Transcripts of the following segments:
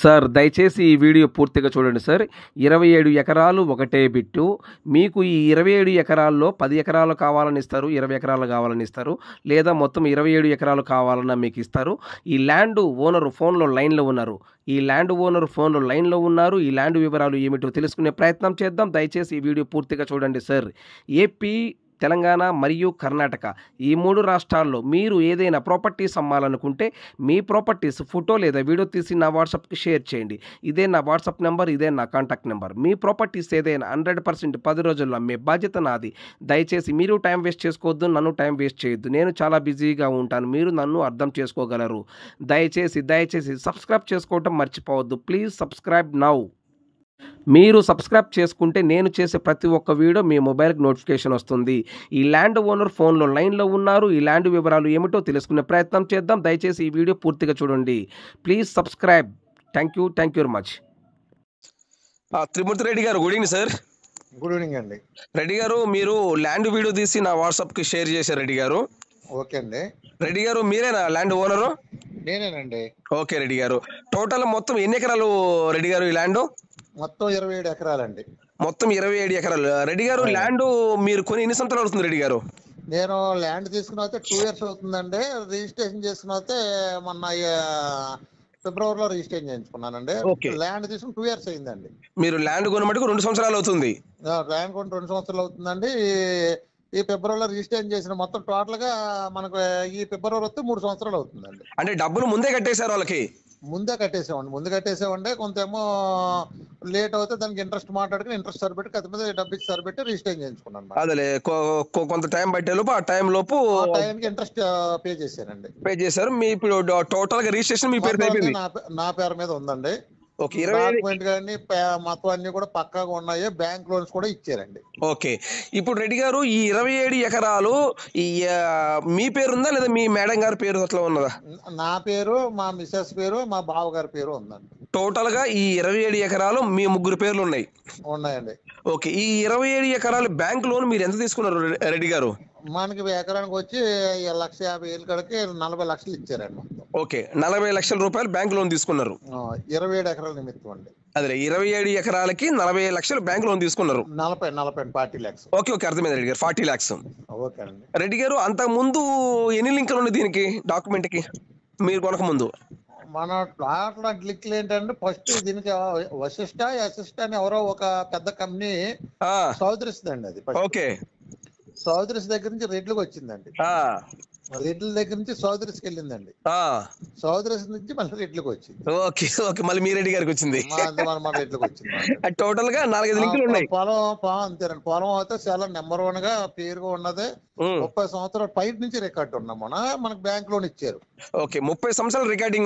Sir దయచేసి ఈ video పూర్తిగా చూడండి సార్. 27 ఎకరాలు ఒకటే బిట్టు. మీకు ఈ 27 ఎకరాల్లో 10 ఎకరాలు కావాలని ఇస్తారు, 20 ఎకరాలు కావాలని ఇస్తారు, లేదా మొత్తం 27 ఎకరాలు కావాలన్నా మీకు ఇస్తారు. ఈ ల్యాండ్ ఓనర్ ఫోన్లో లైన్లో ఉన్నారు. ఈ ల్యాండ్ ఓనర్ ఫోన్లో లైన్లో ఉన్నారు. ఈ ల్యాండ్ వివరాలు ఏమిటో తెలుసుకునే ప్రయత్నం చేద్దాం. దయచేసి ఈ వీడియో పూర్తిగా చూడండి సార్. ఏపీ, తెలంగాణ మరియు కర్ణాటక ఈ 3 రాష్ట్రాల్లో మీరు ఏదైనా ప్రాపర్టీస్ అమ్మాలనుకుంటే మీ ప్రాపర్టీస్ ఫోటో లేదా వీడియో తీసి నా వాట్సాప్కి షేర్ చేయండి. ఇదే నా వాట్సాప్ నెంబర్, ఇదే నా కాంటాక్ట్ నెంబర్. మీ ప్రాపర్టీస్ ఏదైనా 100% 10 రోజుల్లో అమ్మే బాధ్యత నాది. దయచేసి మీరు టైం వేస్ట్ చేసుకోవద్దు, నన్ను టైం వేస్ట్ చేయొద్దు. నేను చాలా బిజీగా ఉంటాను, మీరు నన్ను అర్థం చేసుకోగలరు. దయచేసి సబ్స్క్రైబ్ చేసుకోవటం మర్చిపోవద్దు. Please subscribe now. మీరు సబ్స్క్రైబ్ చేసుకుంటే నేను చేసే ప్రతి ఒక్క వీడియో మీ మొబైల్కి నోటిఫికేషన్ వస్తుంది. ఈ ల్యాండ్ ఓనర్ ఫోన్లో లైన్లో ఉన్నారు. ఈ ల్యాండ్ వివరాలు ఏమిటో తెలుసుకునే ప్రయత్నం చేద్దాం. దయచేసి ఈ వీడియో పూర్తిగా చూడండి. Please subscribe. Thank you very much. Trimurthi Reddy గారు, good evening sir. Good evening అండి. రెడ్డి గారు, మీరు ల్యాండ్ వీడియో తీసి నా వాట్సాప్కి షేర్ చేశారు రెడ్డి గారు. ఓకే అండి. రెడ్డి గారు, మీరేనా ల్యాండ్ ఓనరు? నేనేనండి. ఓకే రెడ్డి గారు, టోటల్ మొత్తం ఎన్ని ఎకరాలు రెడ్డి గారు ఈ ల్యాండ్? మొత్తం 27 ఎకరాలండి. మొత్తం 27 ఎకరాలు. రెడ్డి గారు, ల్యాండ్ మీరు కొని ఎన్ని సంవత్సరాలు అవుతుంది రెడ్డి గారు? నేను ల్యాండ్ తీసుకున్న అయితే 2 years అవుతుందండి. రిజిస్ట్రేషన్ చేసుకున్న అయితే మొన్న ఫిబ్రవరిలో రిజిస్ట్రేషన్ చేయించుకున్నానండి. ల్యాండ్ తీసుకుని 2 years అయిందండి. మీరు ల్యాండ్ కొనమట్టుకు 2 సంవత్సరాలు అవుతుంది. ల్యాండ్ కొని 2 సంవత్సరాలు అవుతుందండి. ఈ ఫిబ్రవరిలో రిజిస్ట్రేషన్ చేసిన మొత్తం టోటల్ గా మనకు ఈ ఫిబ్రవరి వస్తే 3 సంవత్సరాలు అవుతుందండి. అంటే డబ్బులు ముందే కట్టేశారు వాళ్ళకి? ముందు కట్టేసామండి. కొంతేమో లేట్ అవుతే దానికి ఇంట్రెస్ట్ మాట్లాడుకుని ఇంట్రెస్ట్ సరిపెట్టి కథ మీద డబ్బు ఇచ్చి సరిపెట్టి రిజిస్ట్రేషన్ చేయించుకున్నాను. అదే కొంత టైం పట్టే లోపు, ఆ టైం లోపు టైంకి ఇంట్రెస్ట్ పే చేశానండి. పే చేశారు. మీ ఇప్పుడు టోటల్ గా రిజిస్ట్రేషన్ మీ పేరు అయిపోయింది? నా పేరు మీద ఉందండి. డాక్యుమెంట్ కానీ మొత్తం అన్ని కూడా పక్కాగా ఉన్నాయి. బ్యాంక్ లోన్స్ కూడా ఇచ్చారండి. ఓకే. ఇప్పుడు రెడ్డి గారు, ఈ 27 ఎకరాలు మీ పేరు ఉందా లేదా మీ మేడం గారి పేరు అట్లా ఉన్నదా? నా పేరు, మా మిస్సెస్ పేరు, మా బావ గారి పేరు ఉందండి. టోటల్ గా ఈ 27 ఎకరాలు మీ ముగ్గురు పేర్లు ఉన్నాయండి. ఓకే. ఈ 27 ఎకరాలు బ్యాంక్ లోన్ మీరు ఎంత తీసుకున్నారు రెడ్డి గారు? మనకి ఎకరానికి వచ్చి 1,50,000 కడికి 40 లక్షలు ఇచ్చారండి. ఓకే, 40 లక్షల రూపాయలు బ్యాంక్ లోన్ తీసుకున్నారు 27 ఎకరాల నిమిత్తం అండి. అదే 27 ఎకరాలకి 40 లక్షలు బ్యాంక్ లోన్ తీసుకున్నారు. 40 lakhs. ఓకే, అర్థమైంది రెడ్డి గారు. 40 lakhs. ఓకే అండి. రెడ్డి గారు, అంత ముందు ఎన్ని లింకులు ఉన్నాయి దీనికి, డాక్యుమెంట్ కి మీరు కొనక ముందు? మన ప్లాట్ లింకులు ఏంటంటే, ఫస్ట్ దీనికి అసిస్ట్ అని ఎవరో ఒక పెద్ద కంపెనీ సౌదరిస్తుందండి. అది ఓకే. సౌదరిస్ దగ్గర నుంచి రెడ్లకు వచ్చిందండి. రెడ్ల దగ్గర నుంచి సౌదరిస్కి వెళ్ళిందండి. సౌదరిస్ నుంచి మళ్ళీ రెడ్లకు వచ్చింది. ఓకే, మళ్ళీ మీ రెడ్డి గారికి వచ్చింది. మన రెడ్లకు వచ్చింది. టోటల్ గా 4-5 లింకులు ఉన్నాయి. పొలం అంతేనండి. పొలం అయితే చాలా నెంబర్ 1 గా పేరుగా ఉన్నది. 30 సంవత్సరాల పైన నుంచి రికార్డు ఉన్నాం. మనకు బ్యాంక్ లోన్ ఇచ్చారు. ఓకే, 30 సంవత్సరాలు రికార్డు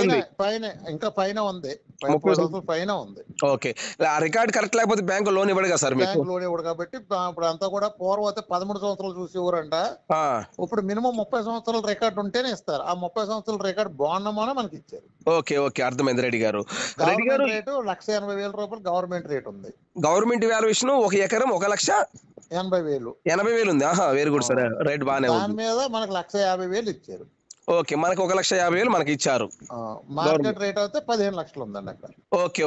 ఉంది. పైన ఇంకా పైన ఉంది. 30 సంవత్సరాల పైన ఉంది. ఓకే, ఆ రికార్డ్ కరెక్ట్ లేకపోతే బ్యాంక్ లోన్ ఇవ్వడు కదా సార్? బ్యాంక్ లోన్ ఇవ్వడు కాబట్టి ఇప్పుడు అంతా కూడా పూర్వం అయితే 13 సంవత్సరాలు చూసి ఇవ్వరంట. ఇప్పుడు మినిమం 30 సంవత్సరాల రికార్డు ఉంటేనే ఇస్తారు. ఆ 30 సంవత్సరాల రికార్డు బాగున్నామని మనకి ఇచ్చారు. ఓకే, అర్థమైంది రెడ్డి గారు. గవర్నమెంట్ రేటు 1,80,000 రూపాయలు గవర్నమెంట్ రేట్ ఉంది. గవర్నమెంట్ వాల్యుయేషన్ 1 ఎకరం 1,80,000 ఉంది. వెరీ గుడ్ సార్, రైట్, బాగానే ఉంది. దాని మీద మనకు 1,50,000 ఇచ్చారు. ఓకే, మనకు 1,50,000 మనకి ఇచ్చారు. మార్కెట్ రేట్ అయితే 15 లక్షలు ఉందండి అక్కడ.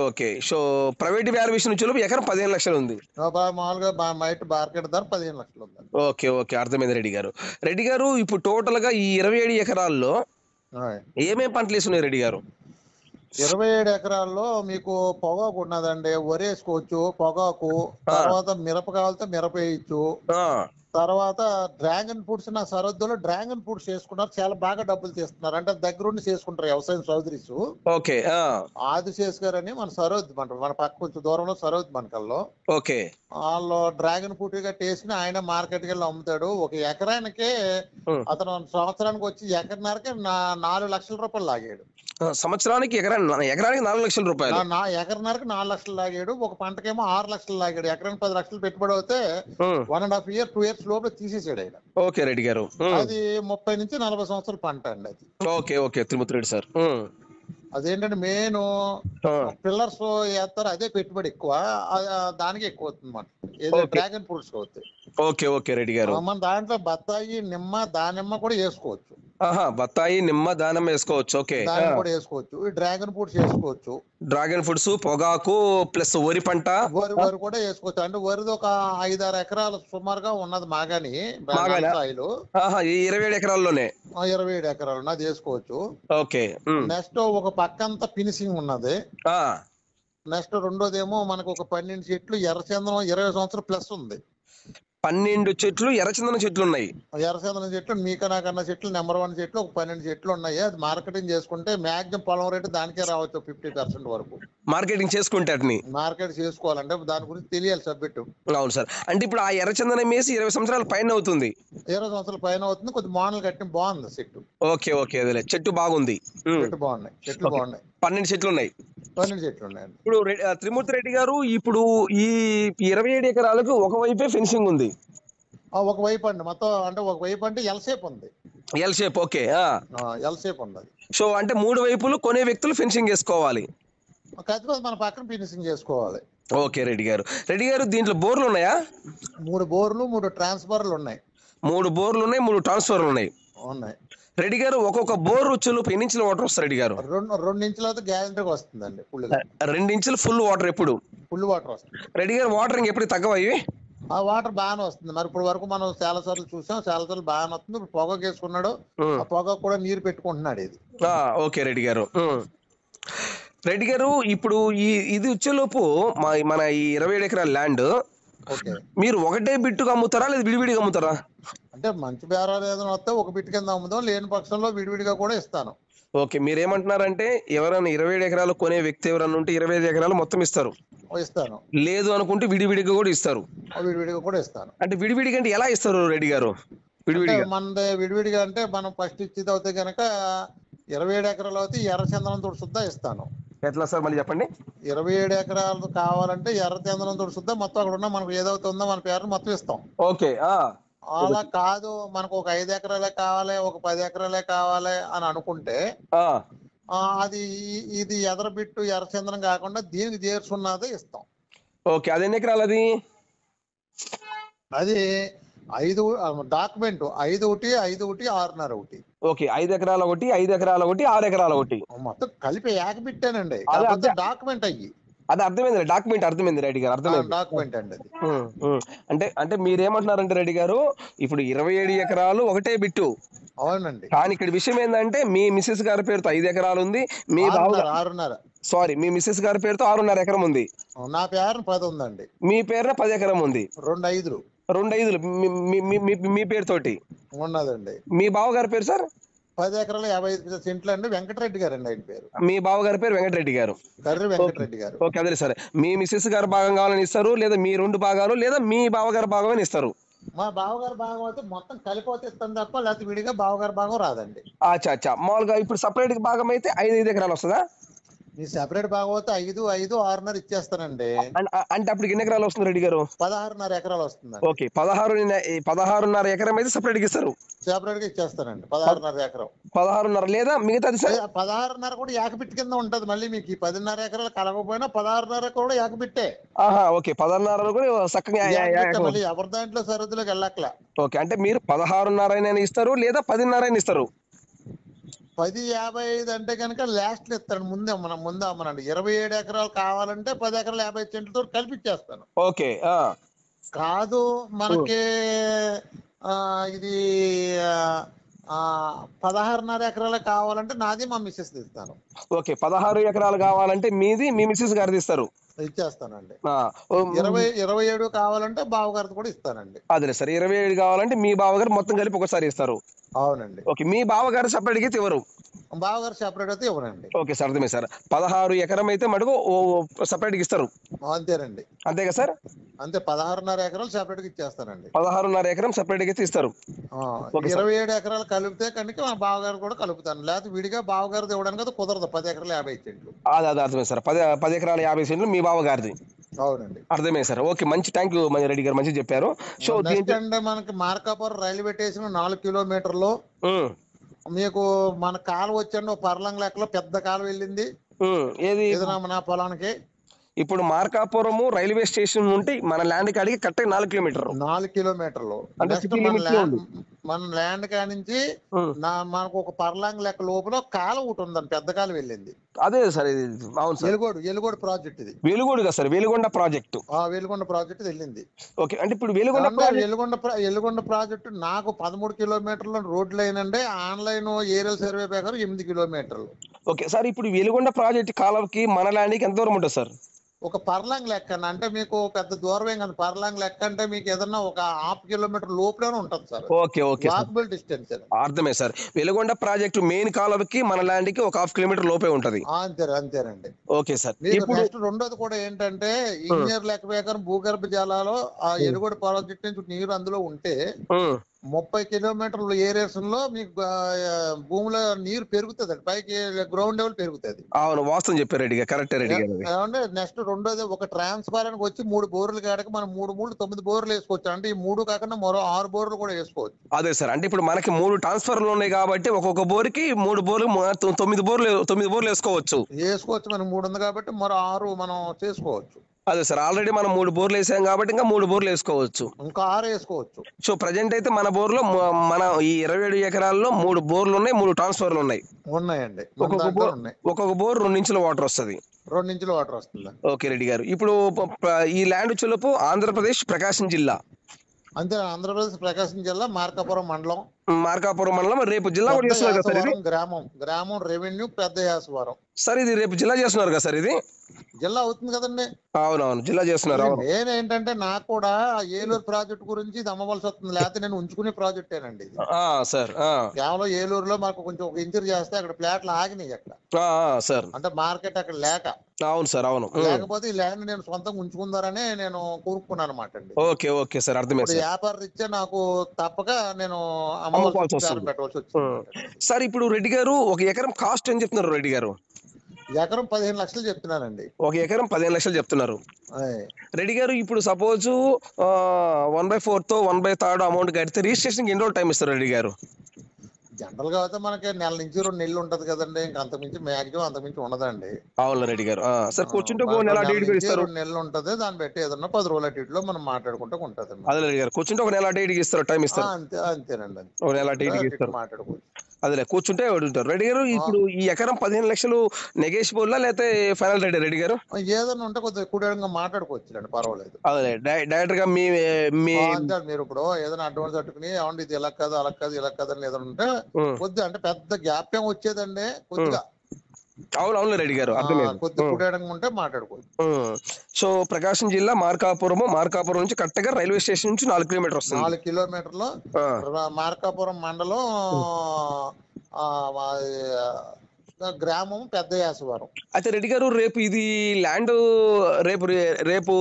ఓకే. సో ప్రైవేట్ వాల్యుయేషన్ నుంచి ఎకరం 15 లక్షలు ఉంది. మామూలుగా మార్కెట్ ధర 15 లక్షలు ఉందండి. ఓకే, అర్థమైంది రెడ్డి గారు. రెడ్డి గారు, ఇప్పుడు టోటల్ గా ఈ 27 ఎకరాల్లో ఏమేమి పంటలు వేస్తున్నాయి రెడ్డి గారు? 27 ఎకరాల్లో మీకు పొగాకు ఉన్నదండి. వరి వేసుకోవచ్చు, పొగాకు. తర్వాత మిరప కావాలితే మిరప వేయచ్చు. తర్వాత డ్రాగన్ ఫ్రూట్స్, నా సరహద్దులో డ్రాగన్ ఫ్రూట్స్ చేసుకున్నారు. చాలా బాగా డబ్బులు తీస్తున్నారు. అంటే దగ్గరుండి చేసుకుంటారు వ్యవసాయం చౌదరీస్. ఓకే. ఆదిశేష్ గారు అని మన సరహద్దు, మన పక్క కొంచెం దూరంలో సరహద్దు మనకల్లో. ఓకే. వాళ్ళు డ్రాగన్ ఫ్రూట్ గా టేస్ట్ ఆయన మార్కెట్ కి వెళ్ళి అమ్ముతాడు. 1 ఎకరానికి అతను సంవత్సరానికి వచ్చి ఎకరన్నరకి 4 లక్షల రూపాయలు లాగాడు. సంవత్సరానికి ఎకరానికి 4 లక్షల రూపాయలు. ఎకరన్నరకి 4 లక్షలు లాగాడు. ఒక పంటకేమో 6 లక్షలు లాగాడు. ఎకరానికి 10 లక్షలు పెట్టుబడి అవుతే 1.5 year 2 years లోపల తీసేసాడు ఆయన. ఓకే రెడ్డి గారు, అది 30 నుంచి 40 సంవత్సరాల పంట అండి అది. ఓకే, త్రిమూర్తి రెడ్డి సార్. అదేంటంటే మెయిన్ పిల్లర్స్ వేస్తారు, అదే పెట్టుబడి ఎక్కువ, దానికి ఎక్కువ అవుతుంది మన ఏదో డ్రాగన్ ఫ్రూట్స్ అవుతాయి. ఓకే రెడ్డి గారు. మన దాంట్లో బత్తాయి, నిమ్మ, దానిమ్మ కూడా వేసుకోవచ్చు. ఆహా, బత్తాయి, నిమ్మ, దానిమ్మ వేసుకోవచ్చు. ఓకే. దానిమ్మ కూడా వేసుకోవచ్చు. ఈ డ్రాగన్ ఫ్రూట్స్ వేసుకోవచ్చు. డ్రాగన్ ఫ్రూట్స్, పొగాకు ప్లస్ వరి పంట. వరి కూడా వేసుకోవచ్చు. అంటే వరిది ఒక 5-6 ఎకరాలు సుమారుగా ఉన్నది మాగాని మాగానా? సాయిలు. ఆహా, ఈ 27 ఎకరాల్లోనే 27 ఎకరాలు ఉన్నది వేసుకోవచ్చు. ఓకే. నెక్స్ట్ ఒక పక్కంతా ఫినిషింగ్ ఉన్నది. నెక్స్ట్ రెండోదేమో మనకు ఒక 12 చెట్లు ఎర్రచందనం 20 సంవత్సరాలు ప్లస్ ఉంది. 12 చెట్లు ఎర్రచందనం చెట్లు ఉన్నాయి. ఎర్రచందనం చెట్లు మీకన్నా చెట్లు నెంబర్ 1 చెట్లు ఒక 12 చెట్లు ఉన్నాయి. అది మార్కెటింగ్ చేసుకుంటే మాక్సిమం పొలం రేటు దానికే రావచ్చు 50% వరకు. మార్కెటింగ్ చేసుకుంటే అట్ని మార్కెట్ చేసుకోవాలంటే దాని గురించి తెలియాలి సబ్జెక్ట్. అవును సార్. అంటే ఇప్పుడు ఆ ఎర్రచందనం వేసి 20 సంవత్సరాల పైన అవుతుంది. 20 సంవత్సరాల పైన అవుతుంది. కొద్ది మోడల్ కట్టి బాగుంది చెట్టు. ఓకే ఓకే, అదేలే, చెట్టు బాగుంది. చెట్టు బాగున్నాయి. చెట్లు బాగున్నాయి. 12 చెట్లు ఉన్నాయి. 12 చెట్లు ఉన్నాయండి. ఇప్పుడు త్రిమూర్తి రెడ్డి గారు, ఇప్పుడు ఈ 27 ఎకరాలకు ఒకవైపే ఫెన్సింగ్ ఉంది. ఒక వైపు అండి మొత్తం. అంటే ఒక వైపు అంటే ఎల్ షేప్ ఉంది. L shape. Okay. L shape ఉంది. సో అంటే 3 వైపులు కొనే వ్యక్తులు ఫెన్సింగ్ వేసుకోవాలి. ఖచ్చితంగా మన పక్కన ఫినిషింగ్ చేసుకోవాలి. ఓకే రెడ్డి గారు. రెడ్డి గారు, దీంట్లో బోర్లు ఉన్నాయా? 3 బోర్లు 3 ట్రాన్స్ఫర్లు ఉన్నాయి. 3 బోర్లు ఉన్నాయి, 3 ట్రాన్స్ఫర్లు ఉన్నాయి. రెడ్డి గారు, ఒక్కొక్క బోర్ వచ్చేలోపు ఎన్ని ఇంచుల వాటర్ వస్తుంది రెడ్డి గారు? 2 ఇంచుల అయితే గ్యారెంటీగా వస్తుందండి. 2 ఇంచులు ఫుల్ వాటర్ ఎప్పుడు? ఫుల్ వాటర్ వస్తుంది రెడ్డి గారు. వాటరింగ్ ఎప్పుడు తగ్గవా ఇవి? ఆ వాటర్ బాగానే వస్తుంది. మరి ఇప్పుడు వరకు మనం చాలా సార్లు చూసాం, చాలా సార్లు బాగానే వస్తుంది. ఇప్పుడు పొగకు వేసుకున్నాడు, ఆ పొగకు కూడా నీరు పెట్టుకుంటున్నాడు ఇది. ఓకే రెడ్డి గారు. రెడ్డి గారు, ఇప్పుడు ఇది వచ్చేలోపు మన ఈ 27 ఎకరాల ల్యాండ్ మీరు ఒకటే బిట్టుగా అమ్ముతారా లేదా విడివిడిగా అమ్ముతారా? అంటే మంచి బేరాలు ఏదైనా వస్తే ఒక బిట్టు కింద అమ్ముదాం, లేని పక్షంలో విడివిడిగా కూడా ఇస్తాను. ఓకే. మీరేమంటున్నారంటే ఎవరైనా 27 ఎకరాలు కొనే వ్యక్తి ఎవరైనా ఉంటే 25 ఎకరాలు మొత్తం ఇస్తారు, ఇస్తాను. లేదు అనుకుంటే విడివిడిగా కూడా ఇస్తారు. విడివిడిగా కూడా ఇస్తాను. అంటే విడివిడిగా అంటే ఎలా ఇస్తారు రెడ్డి గారు? విడివిడిగా మన విడివిడిగా అంటే మనం ఫస్ట్ ఇచ్చేది అవుతే కనుక 27 ఎకరాలు అయితే ఎర్రచందనం తోటి సుద్దా ఇస్తాను. ఎట్లా సార్ మళ్ళీ చెప్పండి? 27 ఎకరాలు కావాలంటే ఎర్రచందనం తోటి సుద్దా మొత్తం అక్కడ ఉన్న మనకు ఏదైతే ఉందో మన పేరు మొత్తం ఇస్తాం. ఓకే. అలా కాదు, మనకు ఒక 5 ఎకరాలే కావాలి, ఒక 10 ఎకరాలే కావాలి అని అనుకుంటే అది ఇది ఎదరబిట్టు ఎర్రచందనం కాకుండా దీనికి చేర్చున్నదే ఇస్తాం. ఓకే. అది ఎన్ని ఎకరాలు? అది 5 డాక్యుమెంట్ 5 ఒకటి 5 ఒకటి 6.5 ఒకటి. ఓకే. 5 ఎకరాల ఒకటి, 5 ఎకరాల ఒకటి, 6 ఎకరాల ఒకటి మొత్తం కలిపి ఏకబిట్టానండి. డాక్యుమెంట్ అయ్యి అది అర్థమైంది. డాక్యుమెంట్ అర్థమైంది రెడ్డి గారు, అర్థమైంది. డాక్యుమెంట్ అండి అది. అంటే మీరేమంటున్నారంటే రెడ్డి గారు, ఇప్పుడు 27 ఎకరాలు ఒకటే బిట్టు. అవునండి. కానీ ఇక్కడ విషయం ఏంటంటే మీ మిసెస్ గారి పేరుతో 5 ఎకరాలు ఉంది, మీ 6.5 సారీ మీ మిసెస్ గారి పేరుతో 6.5 ఎకరం ఉంది, నా పేరున 10 ఉందండి, మీ పేరున 10 ఎకరం ఉంది. 2 5లు మీ పేరుతోటి ఉన్నదండి. మీ బావగారి పేరు సార్? 10 ఎకరాలు 55 సెంట్లు అండి. వెంకటరెడ్డి గారు అండి ఆయన పేరు. మీ బావగారి పేరు వెంకటరెడ్డి గారు. కర్రి వెంకటరెడ్డి గారు. ఓకే, అదే సరే. మీ మిసెస్ గారు భాగం కావాలని ఇస్తారు, లేదా మీ 2 భాగాలు, లేదా మీ బావగారి భాగం అని ఇస్తారు? మా బావగారి భాగం అయితే మొత్తం కలిపోతే ఇస్తాం తప్ప, లేకపోతే విడిగా బావగారి భాగం రాదండి. అచ్చా. మామూలుగా ఇప్పుడు సపరేట్ భాగం అయితే 5 ఎకరాలు వస్తుందా? మీ సెపరేట్ భాగం అయితే 5, 5, 6.5 ఇచ్చేస్తానండి. అంటే అప్పుడు ఎన్ని ఎకరాలు వస్తుంది రెడ్డి గారు? 16.5 ఎకరాలు వస్తుంది. ఓకే. 16.5 ఎకరం అయితే సపరేట్ గా ఇస్తారు? సెపరేట్ గా ఇచ్చేస్తానండి. 16.5 ఎకరం. 16.5 లేదా మిగతాది సార్? 16.5 కూడా ఏకబిట్టి కింద ఉంటది. మళ్ళీ మీకు 10.5 ఎకరాలు కలగకపోయినా 16.5 కూడా ఏకబిట్టే. ఓకే. 16.5 కూడా చక్కగా మళ్ళీ ఎవరి దాంట్లో సరిహద్దులోకి వెళ్ళక్కల. ఓకే. అంటే మీరు 16.5 ఇస్తారు, లేదా 10.5 ఇస్తారు? 10.55 అంటే కనుక లాస్ట్ లో ఇస్తాను. ముందే అమ్మనండి. 27 ఎకరాలు కావాలంటే 10 ఎకరాలు 50 సెంట్లతో కల్పించేస్తాను. ఓకే. కాదు మనకి ఇది 16.5 ఎకరాలు కావాలంటే నాది మా మిస్సెస్ ఇస్తాను. ఓకే. 16 ఎకరాలు కావాలంటే మీది మీ మిస్సెస్ గారిది ఇస్తారు? ఇచ్చేస్తానండి. 27 కావాలంటే బావగారిది కూడా ఇస్తానండి. అదే సరే. 27 కావాలంటే మీ బావగారు మొత్తం కలిపి ఒకసారి ఇస్తారు? అవునండి. ఓకే. మీ బావగారు సపరేట్ అయితే ఎవరు? బావగారు సెపరేట్ అయితే ఇవ్వనండి. ఓకే సార్, అర్థమే సార్. 16 ఎకరం అయితే మటుకు సపరేట్ గా ఇస్తారు? అంతేనండి. అంతేగా సార్? అంతే. 16.5 ఎకరాలు సెపరేట్ గా ఇచ్చేస్తానండి. 16.5 ఎకరం సెపరేట్ గా ఇస్తారు? 27 ఎకరాలు కలిపితే కనుక మా బావగారు కూడా కలుపుతాను. లేకపోతే విడిగా బావగారిది ఇవ్వడానికి అయితే కుదరదు. 10 ఎకరాలు 50 సెంట్లు. అదే అర్థమే సార్. 10 ఎకరాలు 50 సెంట్లు మీ బావగారిది? అవునండి. అర్థమే సార్. ఓకే, మంచి థ్యాంక్ యూ రెడ్డి గారు, మంచి చెప్పారు. సో అంటే మనకి మార్కాపురం రైల్వే స్టేషన్ 4 కిలోమీటర్లు. మీకు మన కాలువ వచ్చండి, పర్లం లెక్కలో పెద్ద కాలువ వెళ్ళింది. ఏది నా పొలానికి ఇప్పుడు మార్కాపురము రైల్వే స్టేషన్ నుండి మన ల్యాండ్ కాడికి కరెక్ట్ 4 కిలోమీటర్లు. 4 కిలోమీటర్లు. అంటే నెక్స్ట్ సిటీ లిమిట్స్ లో ఉంది. మన ల్యాండ్ కానించి మనకు ఒక పర్లాంగ్ లెక్క లోపల కాలం ఒకటి ఉందండి, పెద్ద కాలం వెళ్ళింది. అదే సార్ ఇది. అవును సార్. వెలుగోడు ప్రాజెక్ట్ ఇది. వెలుగోడు కదా sir, Veligonda project. Veligonda project వెళ్ళింది. ఓకే, అంటే ఇప్పుడు వెలుగొండ ప్రాజెక్టు నాకు 13 కిలోమీటర్ల రోడ్ లైన్ అండి. ఆన్లైన్ ఏరియల్ సర్వే ప్రకారం 8 కిలోమీటర్లు. ఓకే సార్, ఇప్పుడు వెలుగొండ ప్రాజెక్ట్ కాలంకి మన ల్యాండ్కి ఎంత దూరం ఉంటుంది సార్? ఒక పర్లాంగ్ లెక్క అంటే మీకు పెద్ద దూరం ఏం కాదు. పర్లాంగ్ లెక్క అంటే మీకు ఏదన్నా ఒక 1/2 కిలోమీటర్ లోపలనే ఉంటుంది sir. Okay okay, walkable distance. అర్థమే సార్. వెలుగొండ ప్రాజెక్టు మెయిన్ కాలువకి మన ల్యాండ్ కి ఒక 1/2 కిలోమీటర్ లోపే ఉంటది. అంతేనండి. Okay sir. ఇప్పుడు నెక్స్ట్ రెండోది కూడా ఏంటంటే ఇంజనీర్ లెక్క ప్రకారం భూగర్భ జలాలు ఆ వెలుగొండ ప్రాజెక్ట్ నుంచి నీరు అందులో ఉంటే 30 కిలోమీటర్ల ఏరియాస్ లో మీకు భూమిలో నీరు పెరుగుతుంది, పైకి గ్రౌండ్ లెవెల్ పెరుగుతుంది. అవును, వాస్తవం చెప్పారు రెడ్డి గారు, కరెక్ట్ రెడ్డి గారు. నెక్స్ట్ రెండోది ఒక ట్రాన్స్ఫారానికి వచ్చి 3 బోర్లు కాడక మనం 9 బోర్లు వేసుకోవచ్చు. అంటే ఈ 3 కాకుండా మరో 6 బోర్లు కూడా వేసుకోవచ్చు. అదే సార్, అంటే ఇప్పుడు మనకి 3 ట్రాన్స్ఫర్లు ఉన్నాయి కాబట్టి ఒక్కొక్క బోర్కి 3 బోర్లు 9 బోర్లు వేసుకోవచ్చు. మనం 3 ఉంది కాబట్టి మరో 6 మనం చేసుకోవచ్చు. అదే సార్, ఆల్రెడీ మనం 3 బోర్లు వేసాం కాబట్టి ఇంకా 3 బోర్లు వేసుకోవచ్చు, ఇంకా 6 వేసుకోవచ్చు. సో ప్రజెంట్ అయితే మన బోర్లో మన ఈ 27 ఎకరాల్లో 3 బోర్లు ఉన్నాయి, 3 ట్రాన్స్ఫర్లు ఉన్నాయండి. ఒక్కొక్క బోర్ 2 ఇంచుల వాటర్ వస్తుంది. 2 ఇంచుల వాటర్ వస్తుంది. ఓకే రెడ్డి గారు, ఇప్పుడు ఈ ల్యాండ్ వచ్చేలోపు ఆంధ్రప్రదేశ్ ప్రకాశం జిల్లా. అంతే, ఆంధ్రప్రదేశ్ ప్రకాశం జిల్లా మార్కాపురం మండలం రేపు జిల్లా కూడా చేస్తున్నారు కదా సార్? ఇది గ్రామం రెవెన్యూ పెద్ద యాసవరం సార్. ఇది రేపు జిల్లా చేస్తున్నారు కదా సార్? ఇది జిల్లా అవుతుంది కదండి. అవునవును, జిల్లా చేస్తున్నారు. నేను ఏంటంటే నాకు కూడా ఏలూరు ప్రాజెక్ట్ గురించి ఇది అమ్మవలసి వస్తుంది, లేకపోతే నేను ఉంచుకునే ప్రాజెక్టేనండి ఇది. సార్, కేవలం ఏలూరులో మాకు కొంచెం ఒక ఇంచర్ చేస్తే అక్కడ ప్లాట్లు ఆగినాయి అక్కడ సార్. అంటే మార్కెట్ అక్కడ లేక. అవును సార్, అవును. లేకపోతే ఈ ల్యాండ్ నేను సొంతంగా ఉంచుకుందారని నేను కోరుకున్నాను అనమాట అండి. ఓకే ఓకే సార్, అర్థమైంది. వ్యాపార రీత్యా నాకు తప్పక నేను పెట్టవలసి వచ్చింది సార్. ఇప్పుడు రెడ్డి గారు ఒక ఎకరం కాస్ట్ ఏం చెప్తున్నారు రెడ్డి గారు? ఎకరం 15 లక్షలు చెప్తున్నానండి. ఒక ఎకరం 15 లక్షలు చెప్తున్నారు రెడ్డి గారు. ఇప్పుడు సపోజ్ 1/4 1/3 అమౌంట్ కడితే రిజిస్ట్రేషన్ ఎన్ని రోజులు టైం ఇస్తారు రెడ్డి గారు? జనరల్ గా అయితే మనకి 1 నెల నుంచి 2 నెలలు ఉంటది కదండి. ఇంకా అంతకుమించి మాక్సిమం అంతకుమించి ఉండదండి. అవును రెడ్డి గారు. సార్ కూర్చుంటే 2 నెలలు ఉంటది, దాన్ని బట్టి ఏదన్నా 10 రోజుల అటు మనం మాట్లాడుకుంటే ఉంటది. అదే రెడ్డి గారు, కూర్చుంటే 1 నెల డేట్కి ఇస్తారు, టైం ఇస్తారు. అంతేనండి, 1 నెల డేట్కి ఇస్తారు, మాట్లాడుకోవచ్చు. అదే కూర్చుంటే ఉంటారు రెడ్డి గారు. ఇప్పుడు ఈ ఎకరం 15 లక్షలు నెగోషియబుల్ లేకపోతే ఫైనల్ రేట్ రెడ్డి గారు? ఏదైనా ఉంటే కొద్దిగా ఎక్కువగా మాట్లాడుకోవచ్చు, పర్వాలేదు. అదే డైరెక్ట్ గా మీరు ఇప్పుడు ఏదైనా అడ్వాన్స్ కట్టుకుని ఏమండి ఇది ఇలా కాదు అలా కాదు ఇలా కాదు అని ఏదైనా ఉంటే కొద్దిగా అంటే పెద్ద గ్యాప్యం వచ్చేదండి కొద్దిగా. అవును రెడ్డి గారు, కొద్దిగా ఉంటే మాట్లాడుకోవచ్చు. సో ప్రకాశం జిల్లా మార్కాపురం నుంచి కరెక్ట్ గా రైల్వే స్టేషన్ నుంచి 4 కిలోమీటర్ వస్తుంది. 4 కిలోమీటర్లు మార్కాపురం మండలం, గ్రామం పెద్ద యాసవరం. అయితే రెడ్డి గారు, రేపు ఇది ల్యాండ్ రేపు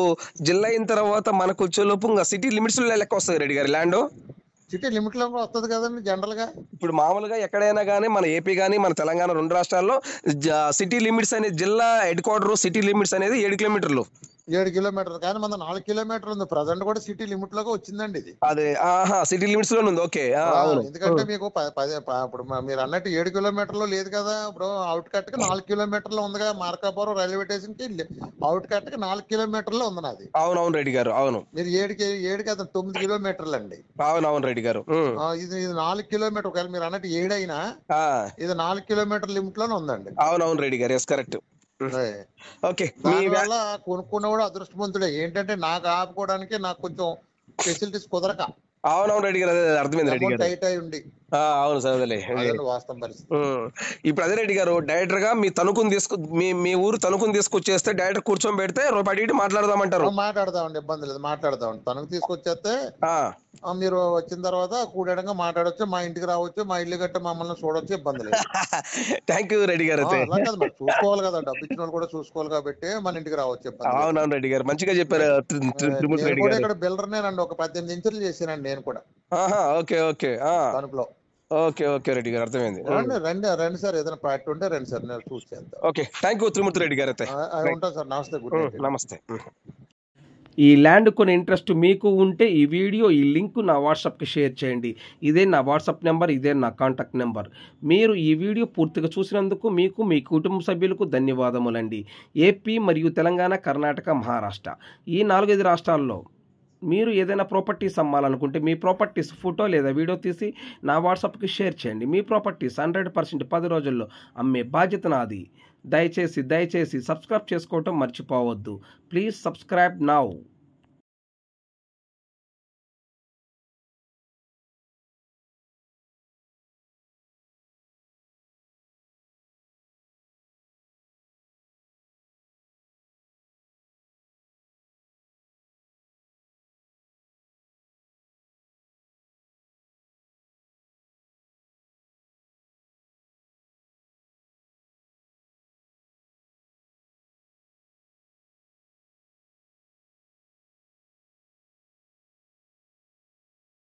జిల్లా అయిన తర్వాత మనకు వచ్చేలోపు ఇంకా సిటీ లిమిట్స్ లెక్క వస్తుంది రెడ్డి గారు ల్యాండ్. సిటీ లిమిట్ లో వస్తుంది కదండి జనరల్ గా. ఇప్పుడు మామూలుగా ఎక్కడైనా కానీ మన ఏపీ కానీ మన తెలంగాణ 2 రాష్ట్రాల్లో సిటీ లిమిట్స్ అనేది జిల్లా హెడ్ క్వార్టర్ సిటీ లిమిట్స్ అనేది 7 కిలోమీటర్లు. 7 కిలోమీటర్లు కానీ మన 4 కిలోమీటర్లు ఉంది. ప్రజెంట్ కూడా సిటీ లిమిట్ లోకి వచ్చిందండి ఇది. అదే సిటీ లిమిట్స్ లో ఉంది. ఓకే, ఎందుకంటే మీకు ఇప్పుడు మీరు అన్నట్టు 7 కిలోమీటర్లు లేదు కదా. ఇప్పుడు అవుట్ కట్ కి 4 కిలోమీటర్లు ఉంది కదా. మార్కాపురం రైల్వే స్టేషన్ కి అవుట్ కట్ కి 4 కిలోమీటర్లు ఉంది నాది. అవునవును రెడ్డి గారు, అవును. మీరు 7 కదా 9 కిలోమీటర్లు అండి. అవునవును రెడ్డి గారు. ఇది 4 కిలోమీటర్, ఒకవేళ మీరు అన్నట్టు 7 అయినా ఇది 4 కిలోమీటర్ లిమిట్ లోనే ఉందండి. అవునవును రెడ్డి గారు, కరెక్ట్. ఓకే, దానివల్ల కొనుక్కున్నవాడు అదృష్టవంతుడే. ఏంటంటే నాకు ఆపుకోవడానికి నాకు కొంచెం ఫెసిలిటీస్ కుదరక. అవునవును రెడ్డి గారు, అదే అర్థమైంది రెడ్డి గారు. టైట్ అయి ఉండి. అవును సార్, అదే వాస్తవం పరిస్థితి. ఇప్పుడు అదే రెడ్డి గారు, డైరెక్టర్ గా మీ తణుకుని మీ ఊరు తణుకుని తీసుకొచ్చేస్తే డైరెక్టర్ కూర్చొని పెడితే రూపాయి మాట్లాడదామంటారు. మాట్లాడదామండి, ఇబ్బంది లేదు, మాట్లాడదామండి. తణుకు తీసుకొచ్చేస్తే మీరు వచ్చిన తర్వాత కూడడంగా మాట్లాడొచ్చు, మా ఇంటికి రావచ్చు, మా ఇల్లు గట్ట మమ్మల్ని చూడొచ్చు, ఇబ్బంది లేదు. థ్యాంక్ యూ రెడ్డి గారు. చూసుకోవాలి కదా, డబ్బు ఇచ్చిన వాళ్ళు కూడా చూసుకోవాలి కాబట్టి మన ఇంటికి రావచ్చు. అవునవును రెడ్డి గారు, మంచిగా చెప్పారు. ఇక్కడ బిల్డర్నేనండి, ఒక 18 ఇంచులు చేసానండి నేను కూడా. ఓకే ఓకే, తణుకులో. ఓకే ఓకే రెడ్డి గారు, అర్థమైంది. రండి సార్, ఏదైనా పార్టీ ఉంటే రండి సార్, నేను చూసి చేద్దాం. ఓకే, థ్యాంక్ యూ త్రిమూర్తి రెడ్డి గారు. అయితే ఉంటాను సార్, నమస్తే. నమస్తే. ఈ ల్యాండ్ కొనే ఇంట్రెస్ట్ మీకు ఉంటే ఈ వీడియో ఈ లింక్ నా వాట్సాప్కి షేర్ చేయండి. ఇదే నా వాట్సాప్ నెంబర్, ఇదే నా కాంటాక్ట్ నెంబర్. మీరు ఈ వీడియో పూర్తిగా చూసినందుకు మీకు, మీ కుటుంబ సభ్యులకు ధన్యవాదములండి. ఏపీ మరియు తెలంగాణ, కర్ణాటక, మహారాష్ట్ర ఈ 4-5 రాష్ట్రాల్లో మీరు ఏదైనా ప్రాపర్టీస్ అమ్మాలనుకుంటే మీ ప్రాపర్టీస్ ఫోటో లేదా వీడియో తీసి నా వాట్సాప్కి షేర్ చేయండి. మీ ప్రాపర్టీస్ 100% 10 రోజుల్లో అమ్మే బాధ్యత నాది. దయచేసి సబ్స్క్రైబ్ చేసుకోవటం మర్చిపోవద్దు. Please subscribe now.